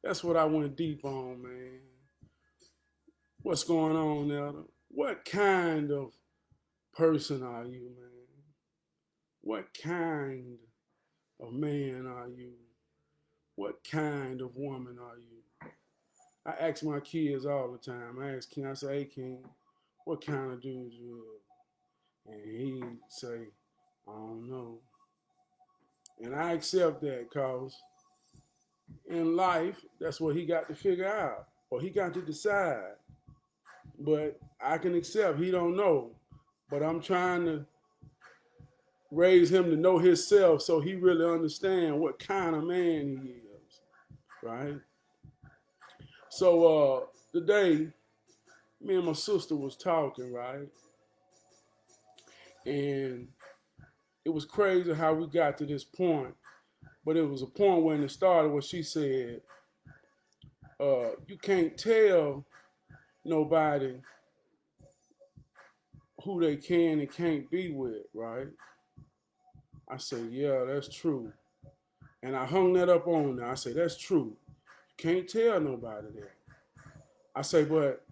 That's what I went deep on, man. What's going on, Elder? What kind of person are you, man? What kind of man are you? What kind of woman are you? I ask my kids all the time. I ask King, I say, hey, King, what kind of dude you is? And he say, I don't know. And I accept that because in life, that's what he got to figure out or he got to decide. But I can accept he don't know. But I'm trying to raise him to know himself so he really understand what kind of man he is, right? So today, me and my sister was talking, right? And it was crazy how we got to this point. But it was a point when it started where she said, you can't tell nobody who they can and can't be with, right? I said, yeah, that's true. And I hung that up on her. I say, that's true. You can't tell nobody that. I say, but,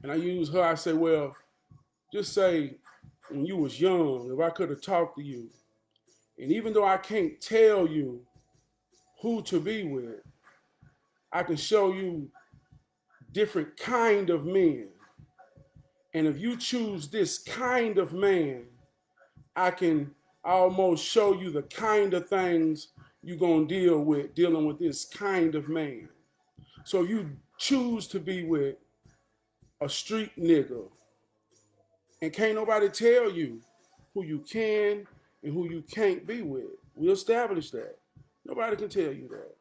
and I use her, I say, well, just say when you was young, if I could have talked to you, and even though I can't tell you who to be with, I can show you different kind of men. And if you choose this kind of man, I can almost show you the kind of things you're going to deal with dealing with this kind of man. So you choose to be with a street nigga, and can't nobody tell you who you can and who you can't be with. We established that. Nobody can tell you that.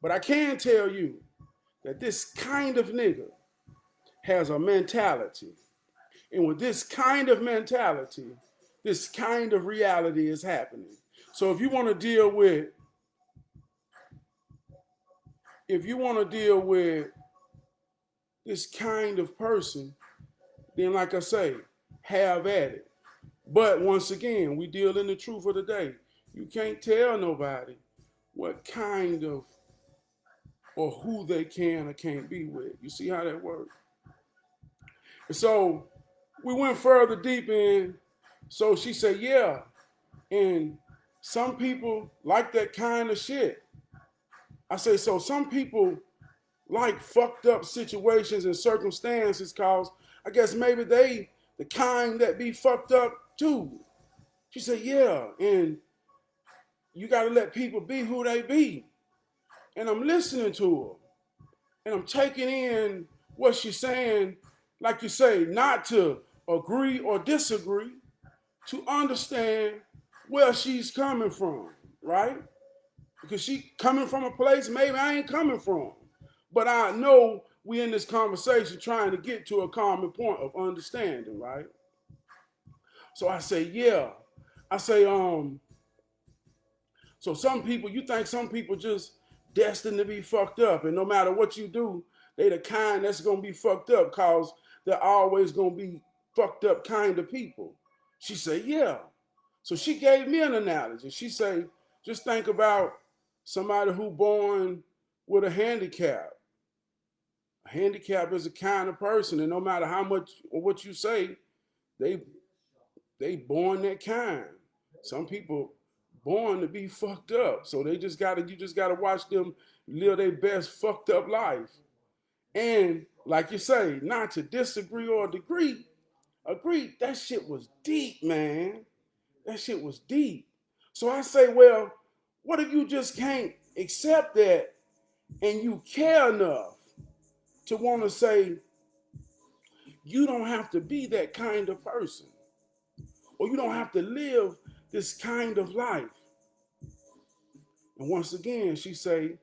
But I can tell you that this kind of nigga has a mentality. And with this kind of mentality, this kind of reality is happening. So if you want to deal with this kind of person, then like I say, have at it. But once again, we deal in the truth of the day. You can't tell nobody what kind of or who they can or can't be with. You see how that works? And so we went further deep in. So she said, yeah. And some people like that kind of shit. I say, so some people like fucked up situations and circumstances cause I guess maybe they the kind that be fucked up too. She said, yeah, and you gotta let people be who they be. And I'm listening to her and I'm taking in what she's saying, like you say, not to agree or disagree, to understand where she's coming from, right? Because she coming from a place maybe I ain't coming from. But I know we in this conversation trying to get to a common point of understanding, right? So I say, yeah. I say, so some people, you think some people just destined to be fucked up, and no matter what you do, they the kind that's gonna be fucked up, cause they're always gonna be fucked up kind of people. She said, yeah. So she gave me an analogy. She said, just think about somebody who born with a handicap. A handicap is a kind of person, and no matter how much or what you say, they they born that kind. Some people born to be fucked up, so they just gotta you just gotta watch them live their best fucked up life. And like you say, not to disagree or agree. That shit was deep, man. That shit was deep. So I say, well, what if you just can't accept that and you care enough to want to say you don't have to be that kind of person or you don't have to live this kind of life. And once again, she say,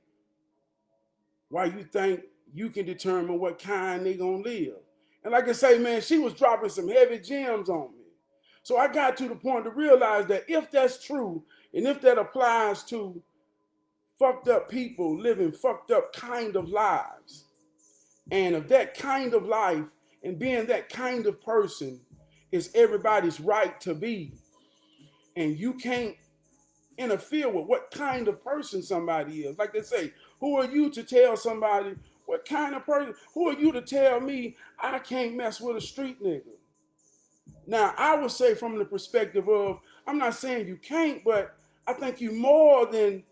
why you think you can determine what kind they gonna live? And like I say, man, she was dropping some heavy gems on me. So I got to the point to realize that if that's true, and if that applies to fucked up people living fucked up kind of lives, and if that kind of life and being that kind of person is everybody's right to be, and you can't interfere with what kind of person somebody is. Like they say, who are you to tell somebody what kind of person? Who are you to tell me I can't mess with a street nigga? Now, I would say from the perspective of, I'm not saying you can't, but I think you more than,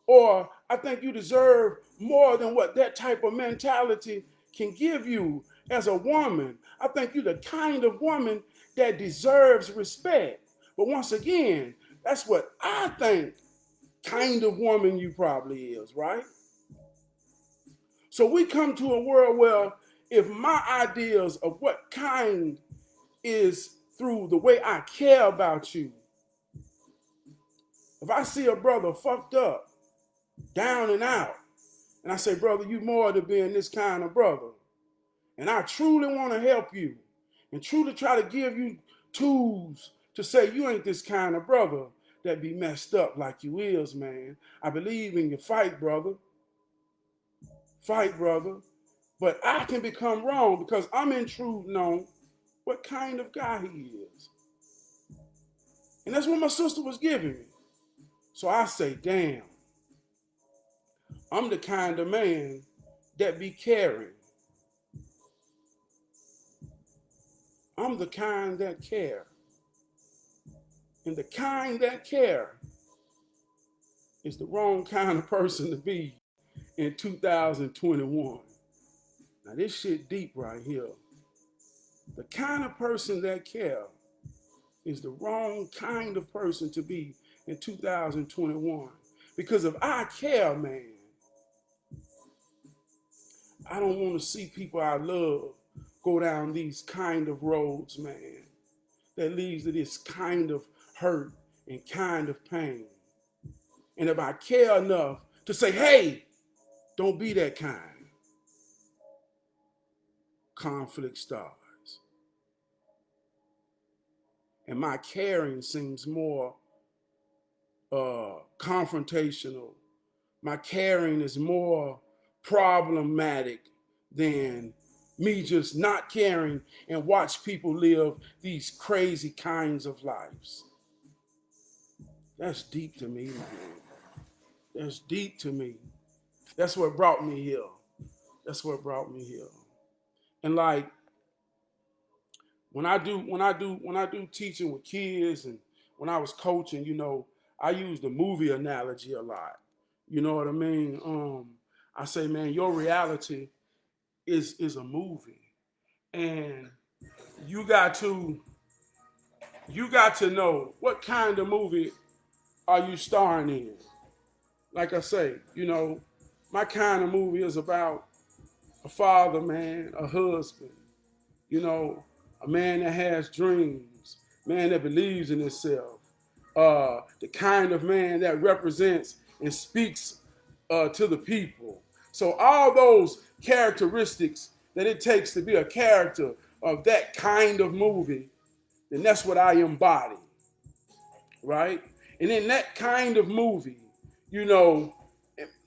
or I think you deserve more than what that type of mentality can give you as a woman. I think you're the kind of woman that deserves respect. But once again, that's what I think kind of woman you probably is, right? So we come to a world where if my ideas of what kind is through the way I care about you, if I see a brother fucked up, down and out, and I say, brother, you more than being this kind of brother, and I truly want to help you and truly try to give you tools to say you ain't this kind of brother that be messed up like you is, man. I believe in your fight, brother. Fight, brother. But I can become wrong because I'm intruding on what kind of guy he is. And that's what my sister was giving me. So I say, damn, I'm the kind of man that be caring. I'm the kind that care. And the kind that care is the wrong kind of person to be in 2021. Now this shit deep right here. The kind of person that care is the wrong kind of person to be in 2021. Because if I care, man, I don't want to see people I love go down these kind of roads, man, that leads to this kind of hurt and kind of pain. And if I care enough to say, hey, don't be that kind, conflict starts. And my caring seems more confrontational. My caring is more problematic than me just not caring and watch people live these crazy kinds of lives. That's deep to me, man. That's deep to me. That's what brought me here. That's what brought me here. And like when I do teaching with kids and when I was coaching, I use the movie analogy a lot. You know what I mean? I say, man, your reality is a movie, and you got to know what kind of movie are you starring in. Like I say, my kind of movie is about a father, man, a husband, a man that has dreams, man that believes in himself, the kind of man that represents and speaks to the people. So all those characteristics that it takes to be a character of that kind of movie, then that's what I embody, right? And in that kind of movie, you know,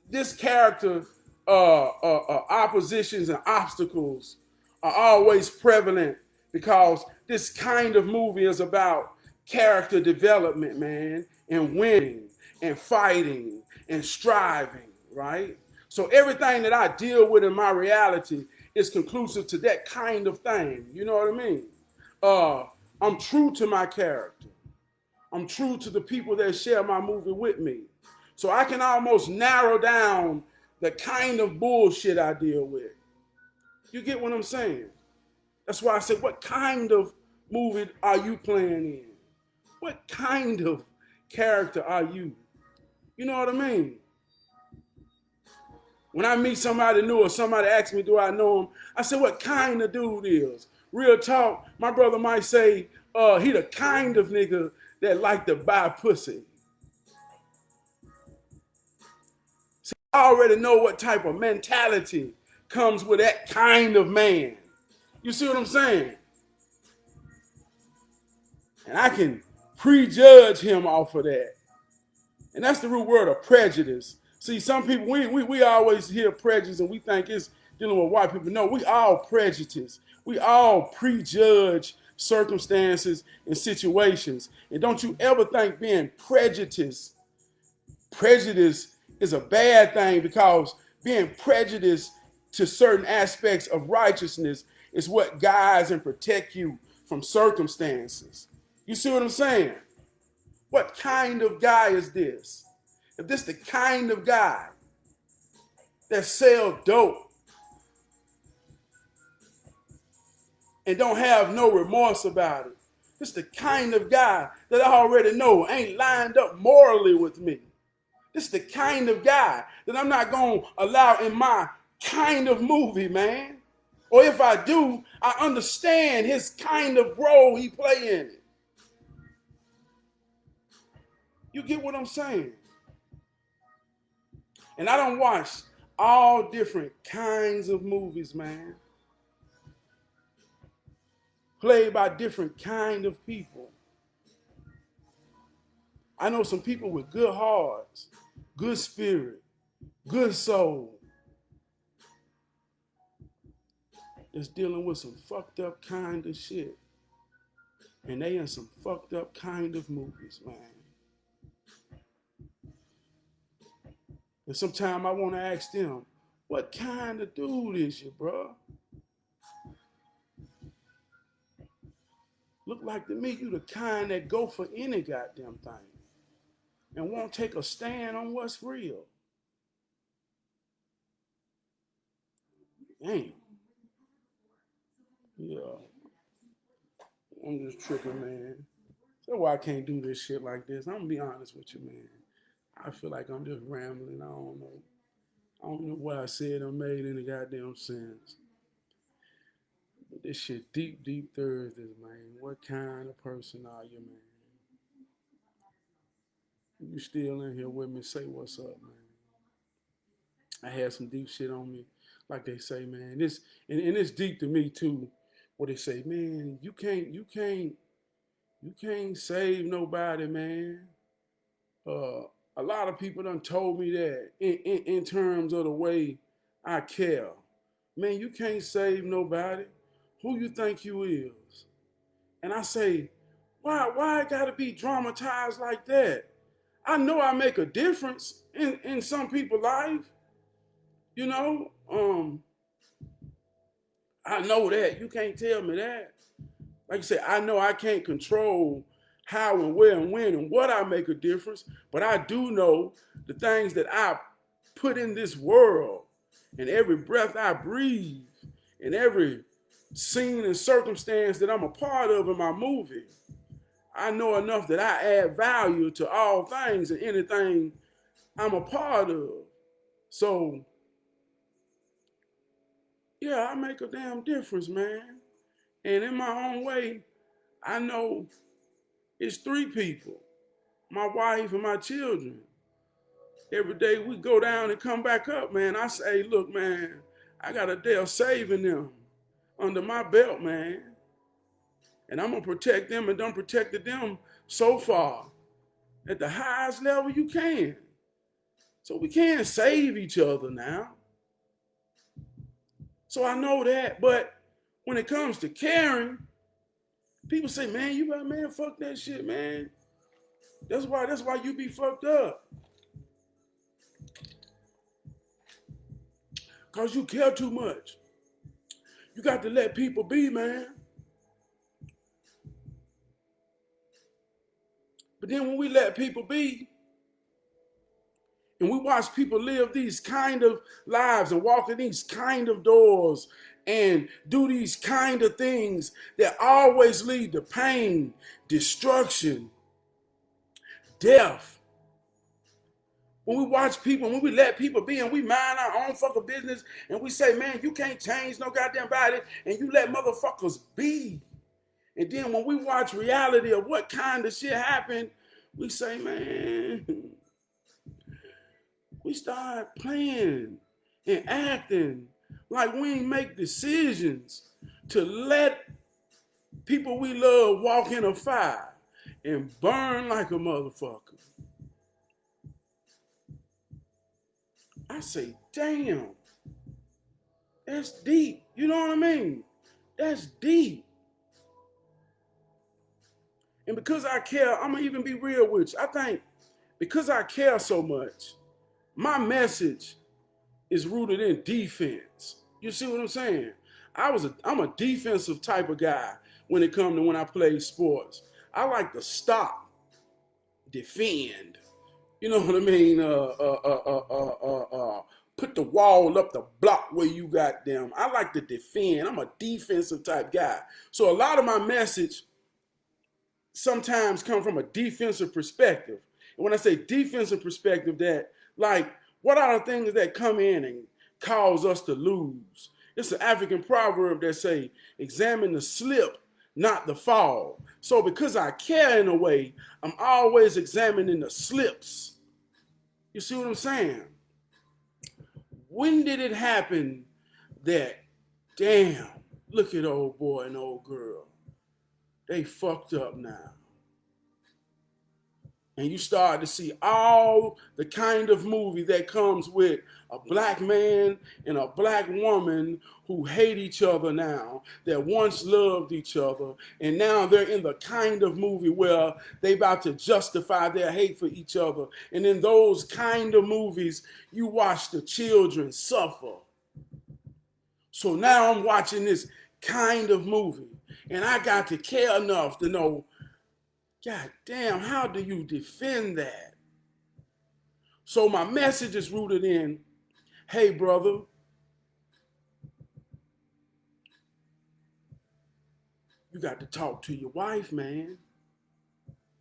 this character oppositions and obstacles are always prevalent because this kind of movie is about character development, man, and winning and fighting and striving, right? So everything that I deal with in my reality is conclusive to that kind of thing. You know what I mean? I'm true to my character. I'm true to the people that share my movie with me. So I can almost narrow down the kind of bullshit I deal with. You get what I'm saying? That's why I said, what kind of movie are you playing in? What kind of character are you? You know what I mean? When I meet somebody new or somebody asks me, do I know him? I say, what kind of dude is? Real talk, my brother might say, he the kind of nigga that like to buy pussy. So I already know what type of mentality comes with that kind of man. You see what I'm saying? And I can prejudge him off of that. And that's the root word of prejudice. See, some people, we always hear prejudice and we think it's dealing with white people. No, we all prejudice. We all prejudge circumstances and situations. And don't you ever think being prejudiced prejudice is a bad thing, because being prejudiced to certain aspects of righteousness is what guides and protect you from circumstances. You see what I'm saying? What kind of guy is this? If this the kind of guy that sell dope and don't have no remorse about it, this the kind of guy that I already know ain't lined up morally with me. This is the kind of guy that I'm not going to allow in my kind of movie, man. Or if I do, I understand his kind of role he play in it. You get what I'm saying? And I don't watch all different kinds of movies, man. Played by different kind of people. I know some people with good hearts, good spirit, good soul, that's dealing with some fucked up kind of shit. And they in some fucked up kind of movies, man. And sometimes I want to ask them, what kind of dude is you, bro? Look like to me you the kind that go for any goddamn thing and won't take a stand on what's real. Damn. Yeah. I'm just tripping, man. That's why I can't do this shit like this. I'm gonna be honest with you, man. I feel like I'm just rambling. I don't know. I don't know what I said or made any goddamn sense. But this shit deep, deep Thursdays, man. What kind of person are you, man? You still in here with me? Say what's up, man. I had some deep shit on me, like they say, man. This and it's deep to me too. What they say, man, you can't save nobody, man. Uh, a lot of people done told me that in terms of the way I care. Man, you can't save nobody. Who you think you is? And I say, why it gotta be dramatized like that? I know I make a difference in some people's life. You know, I know that. You can't tell me that. Like you said, I know I can't control how and where and when and what I make a difference, but I do know the things that I put in this world, and every breath I breathe, and every scene and circumstance that I'm a part of in my movie. I know enough that I add value to all things and anything I'm a part of. So, yeah, I make a damn difference, man. And in my own way, I know it's three people, my wife and my children. Every day we go down and come back up, man. I say, look, man, I got a day of saving them under my belt, man. And I'm going to protect them and done protected them so far at the highest level you can. So we can't save each other now. So I know that, but when it comes to caring, people say, man, you got, man, fuck that shit, man. That's why you be fucked up. Cause you care too much. You got to let people be, man. But then when we let people be, and we watch people live these kind of lives and walk in these kind of doors and do these kind of things that always lead to pain, destruction, death. When we watch people, when we let people be and we mind our own fucking business and we say, man, you can't change no goddamn body, and you let motherfuckers be. And then when we watch reality of what kind of shit happened, we say, man, we start playing and acting like we ain't make decisions to let people we love walk in a fire and burn like a motherfucker. I say, damn, that's deep. You know what I mean? That's deep. And because I care, I'm gonna even be real with you. I think because I care so much, my message is rooted in defense. You see what I'm saying? I'm a defensive type of guy when it comes to when I play sports. I like to stop, defend. You know what I mean? Put the wall up the block where you got them. I like to defend. I'm a defensive type guy. So a lot of my message sometimes come from a defensive perspective. And when I say defensive perspective, that like what are the things that come in and cause us to lose? It's an African proverb that say, examine the slip, not the fall. So because I care in a way, I'm always examining the slips. You see what I'm saying? When did it happen that, damn, look at old boy and old girl, they fucked up now? And you start to see all the kind of movie that comes with a black man and a black woman who hate each other now, that once loved each other, and now they're in the kind of movie where they about to justify their hate for each other. And in those kind of movies, you watch the children suffer. So now I'm watching this kind of movie, and I got to care enough to know, God damn, how do you defend that? So my message is rooted in, hey, brother, you got to talk to your wife, man.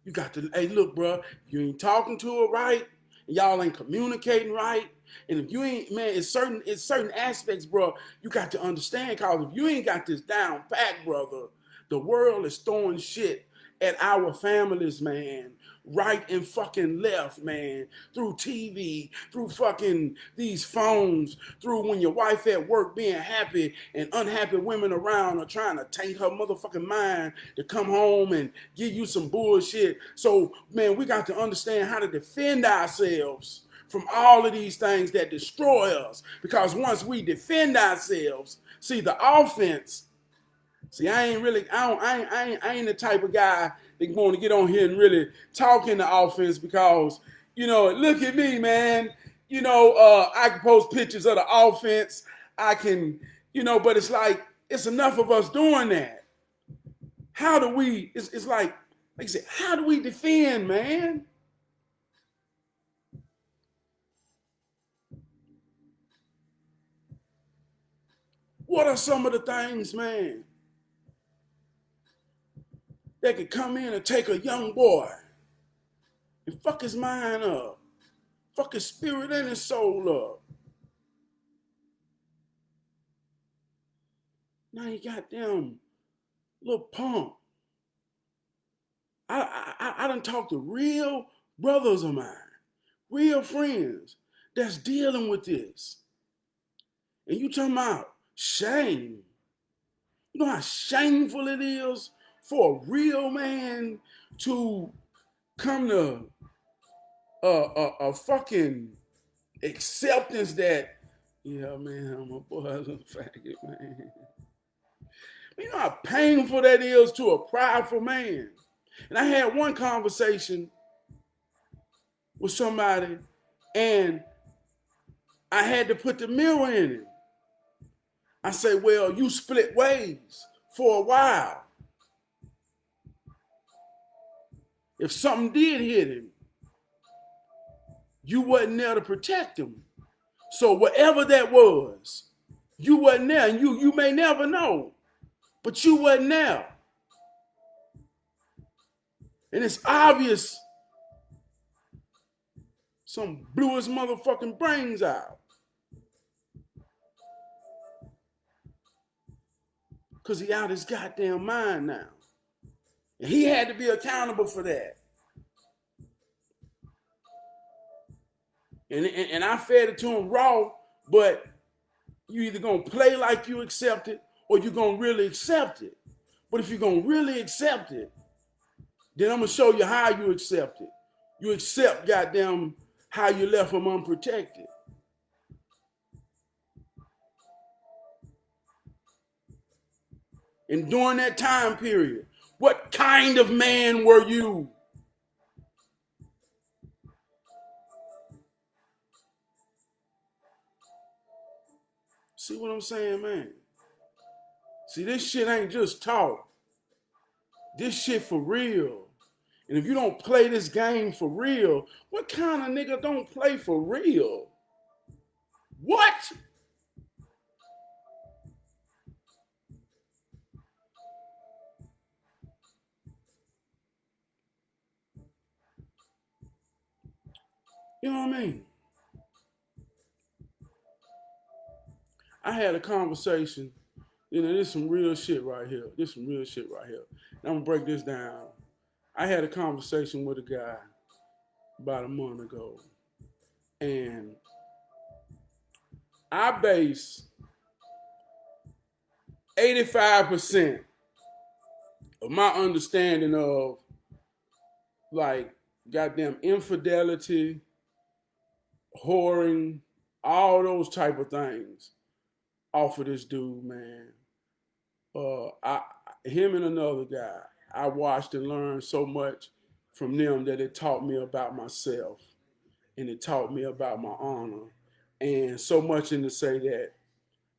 You got to, hey, look, bro, you ain't talking to her right, and y'all ain't communicating right. And if you ain't, man, it's certain aspects, bro, you got to understand, cause if you ain't got this down pat, brother, the world is throwing shit at our families, man, right and fucking left, man, through TV, through fucking these phones, through when your wife at work being happy and unhappy women around are trying to taint her motherfucking mind to come home and give you some bullshit. So, man, we got to understand how to defend ourselves from all of these things that destroy us. Because once we defend ourselves, see, the offense, see, I ain't the type of guy that going to get on here and really talk in the offense because, you know, look at me, man. You know, I can post pictures of the offense. I can, you know, but it's like, it's enough of us doing that. How do we, it's like I said, how do we defend, man? What are some of the things, man, that could come in and take a young boy and fuck his mind up, fuck his spirit and his soul up? Now you got them little punk. I done talked to real brothers of mine, real friends that's dealing with this. And you talking about shame. You know how shameful it is for a real man to come to a fucking acceptance that, yeah, man, I'm a boy, I'm a faggot, man. You know how painful that is to a prideful man. And I had one conversation with somebody, and I had to put the mirror in him. I say, well, you split ways for a while. If something did hit him, you wasn't there to protect him. So whatever that was, you wasn't there, and you may never know, but you wasn't there. And it's obvious some blew his motherfucking brains out. Because he out his goddamn mind now. And he had to be accountable for that. And I fed it to him raw, but you either gonna play like you accept it or you're gonna really accept it. But if you're gonna really accept it, then I'm gonna show you how you accept it. You accept goddamn how you left him unprotected. And during that time period, what kind of man were you? See what I'm saying, man? See, this shit ain't just talk. This shit for real. And if you don't play this game for real, what kind of nigga don't play for real? What? You know what I mean? I had a conversation. You know, this some real shit right here. This some real shit right here. And I'm gonna break this down. I had a conversation with a guy about a month ago, and I base 85% of my understanding of like goddamn infidelity, whoring, all those type of things off of this dude, man. I him and another guy, I watched and learned so much from them that it taught me about myself and it taught me about my honor. And so much in to say that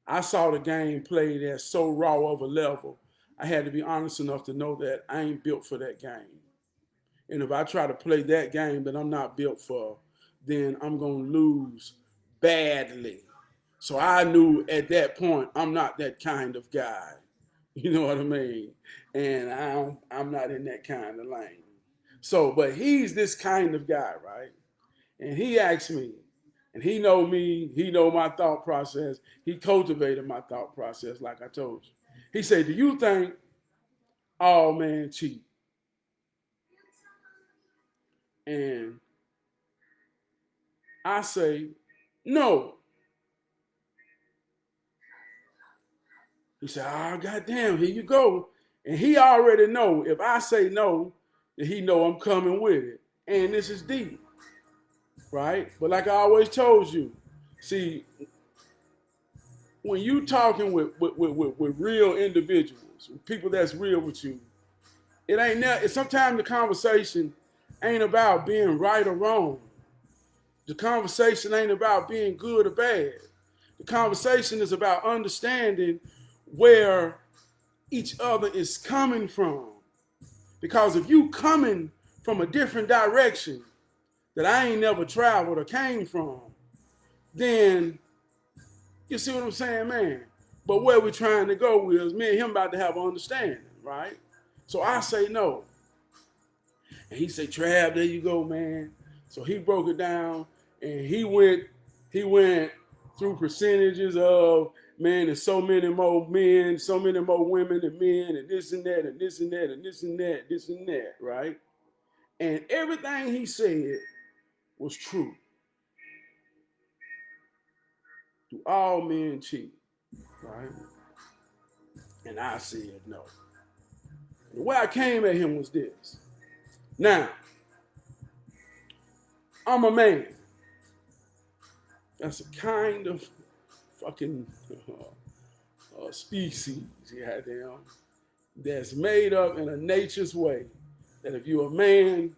I saw the game played at so raw of a level, I had to be honest enough to know that I ain't built for that game. And if I try to play that game that I'm not built for, then I'm going to lose badly. So I knew at that point, I'm not that kind of guy. You know what I mean? And I'm not in that kind of lane. So, but he's this kind of guy, right? And he asked me, and he know me, he know my thought process. He cultivated my thought process, like I told you. He said, do you think all men cheat? And I say, no. He said, oh, goddamn, here you go. And he already know if I say no, that he know I'm coming with it. And this is deep, right? But like I always told you, see, when you talking with real individuals, with people that's real with you, it ain't that. Sometimes the conversation ain't about being right or wrong. The conversation ain't about being good or bad. The conversation is about understanding where each other is coming from. Because if you coming from a different direction that I ain't never traveled or came from, then you see what I'm saying, man? But where we're trying to go is me and him about to have an understanding, right? So I say no. And he say, Trav, there you go, man. So he broke it down and he went through percentages of, man, there's so many more men, so many more women than men, and this and that, and this and that, and this and that, this and that, right? And everything he said was true. Do all men cheat, right? And I said no. The way I came at him was this. Now, I'm a man. That's a kind of fucking species, goddamn, that's made up in a nature's way. That if you're a man,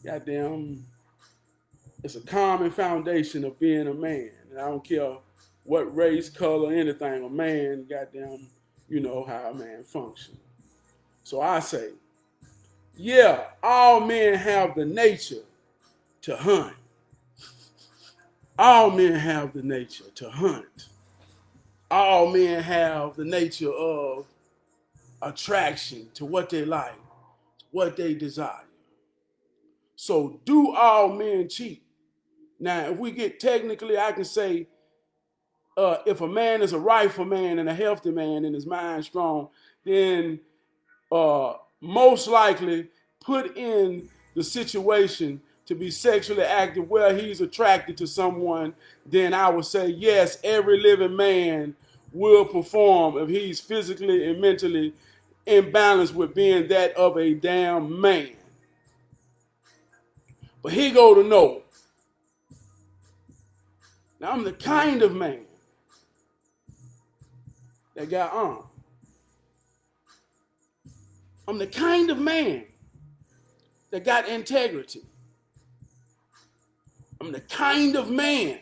goddamn, it's a common foundation of being a man. And I don't care what race, color, anything, a man, goddamn, you know how a man functions. So I say, yeah, all men have the nature to hunt. All men have the nature to hunt. All men have the nature of attraction to what they like, what they desire. So do all men cheat? Now, if we get technically, I can say if a man is a rifleman and a healthy man and his mind strong, then most likely put in the situation to be sexually active where he's attracted to someone, then I would say yes, every living man will perform if he's physically and mentally in balance with being that of a damn man. But he go to no. Now I'm the kind of man that got on. I'm the kind of man that got integrity. I'm the kind of man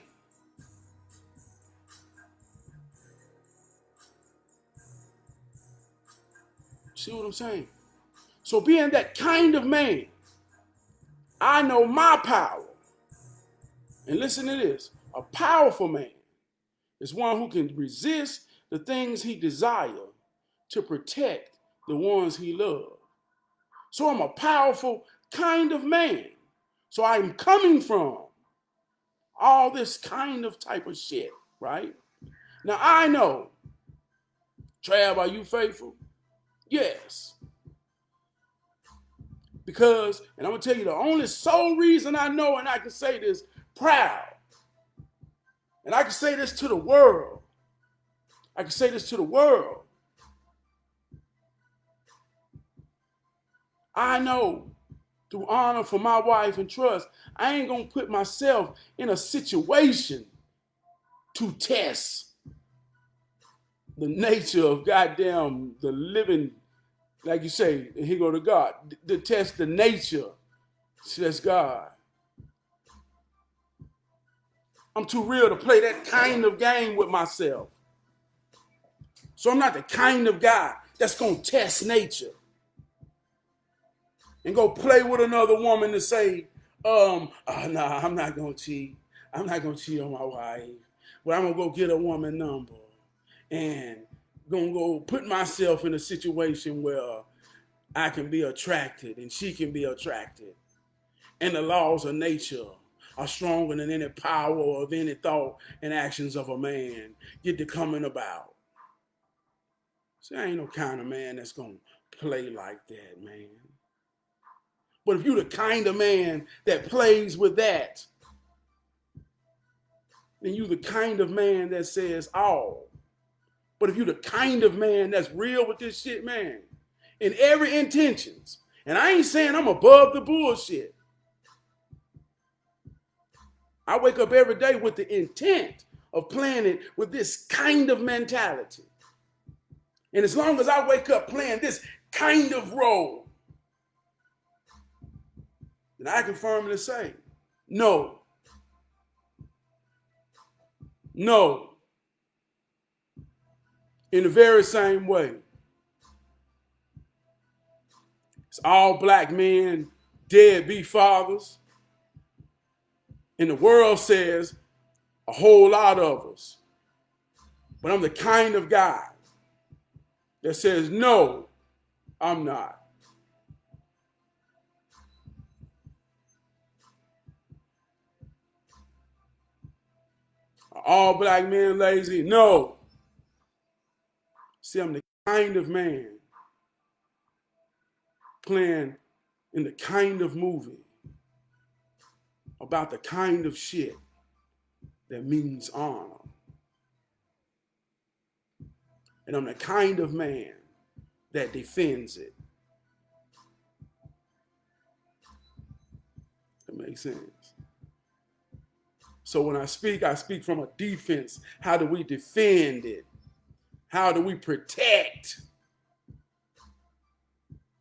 See what I'm saying? So being that kind of man, I know my power. And listen to this. A powerful man is one who can resist the things he desires to protect the ones he loves. So I'm a powerful kind of man. So I'm coming from all this kind of type of shit, right? Now I know, Trav, are you faithful? Yes. Because, and I'm going to tell you the only sole reason I know, and I can say this proud, and I can say this to the world. I can say this to the world. I know through honor for my wife and trust, I ain't going to put myself in a situation to test the nature of goddamn the living, like you say, and here go to God, to test the nature. See, that's God. I'm too real to play that kind of game with myself. So I'm not the kind of guy that's going to test nature and go play with another woman to say, nah, I'm not going to cheat. I'm not going to cheat on my wife. But I'm going to go get a woman number and going to go put myself in a situation where I can be attracted and she can be attracted. And the laws of nature are stronger than any power of any thought and actions of a man get to coming about. See, I ain't no kind of man that's going to play like that, man. But if you're the kind of man that plays with that, then you're the kind of man that says all. But if you're the kind of man that's real with this shit, man, in every intentions, and I ain't saying I'm above the bullshit. I wake up every day with the intent of playing it with this kind of mentality. And as long as I wake up playing this kind of role, then I can firmly say, no. No. In the very same way, it's all black men, deadbeat fathers. And the world says a whole lot of us. But I'm the kind of guy that says, no, I'm not. Are all black men lazy? No. See, I'm the kind of man playing in the kind of movie about the kind of shit that means honor. And I'm the kind of man that defends it. That makes sense. So when I speak from a defense. How do we defend it? How do we protect?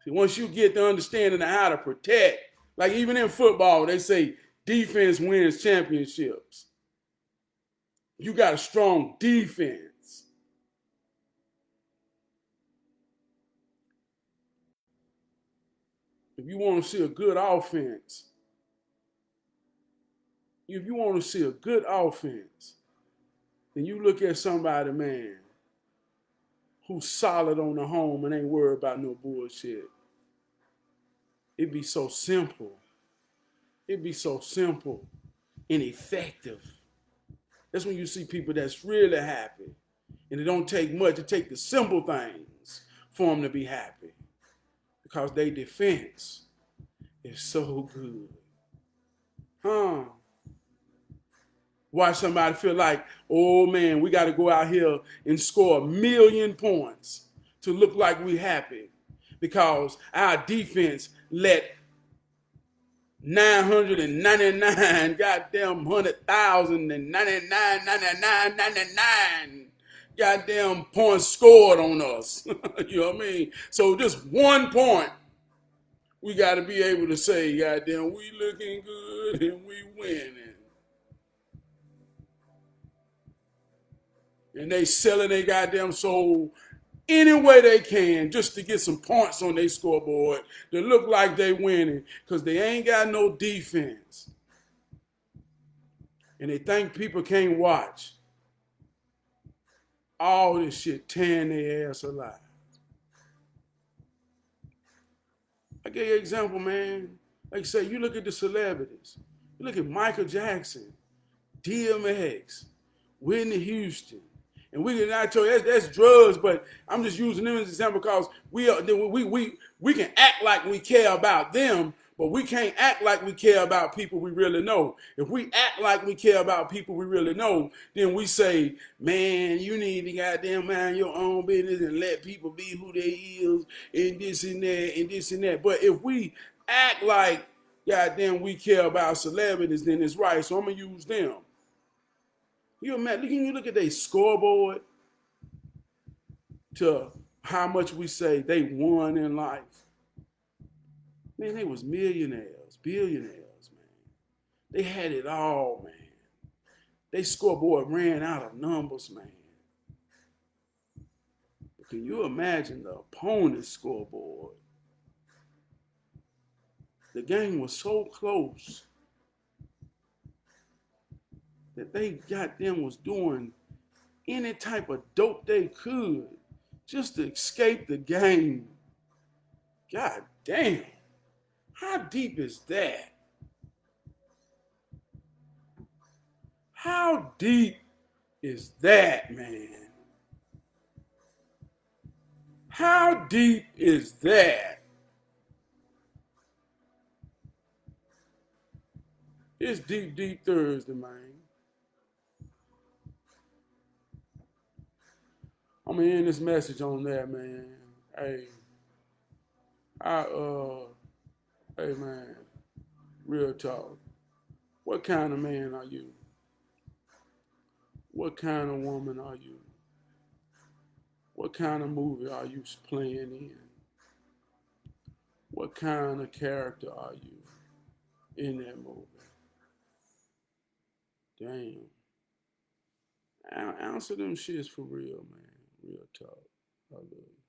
See, once you get the understanding of how to protect, like even in football, they say defense wins championships. You got a strong defense. If you want to see a good offense, then you look at somebody, man, who's solid on the home and ain't worried about no bullshit. It'd be so simple. It'd be so simple and effective. That's when you see people that's really happy. And it don't take much to take the simple things for them to be happy. Because their defense is so good. Watch somebody feel like, oh man, we got to go out here and score 1,000,000 points to look like we happy. Because our defense let 999 goddamn 100,099 goddamn points scored on us. You know what I mean? So just 1 point, we got to be able to say, goddamn, we looking good and we winning. And they selling their goddamn soul any way they can just to get some points on their scoreboard to look like they winning because they ain't got no defense. And they think people can't watch. All this shit tearing their ass alive. I give you an example, man. Like I say, you look at the celebrities. You look at Michael Jackson, DMX, Whitney Houston. And we can not tell you that's drugs, but I'm just using them as an example because we can act like we care about them, but we can't act like we care about people we really know. If we act like we care about people we really know, then we say, man, you need to goddamn mind your own business and let people be who they is and this and that and this and that. But if we act like goddamn we care about celebrities, then it's right. So I'm gonna use them. You imagine, you look at their scoreboard to how much we say they won in life. Man, they was millionaires, billionaires, man. They had it all, man. They scoreboard ran out of numbers, man. But can you imagine the opponent's scoreboard? The game was so close that they goddamn was doing any type of dope they could just to escape the game. God damn. How deep is that? How deep is that, man? How deep is that? It's deep, deep Thursday, man. I'm gonna end this message on that, man. Hey, I hey man, real talk. What kind of man are you? What kind of woman are you? What kind of movie are you playing in? What kind of character are you in that movie? Damn. Answer them shits for real, man. Real talk. I love you.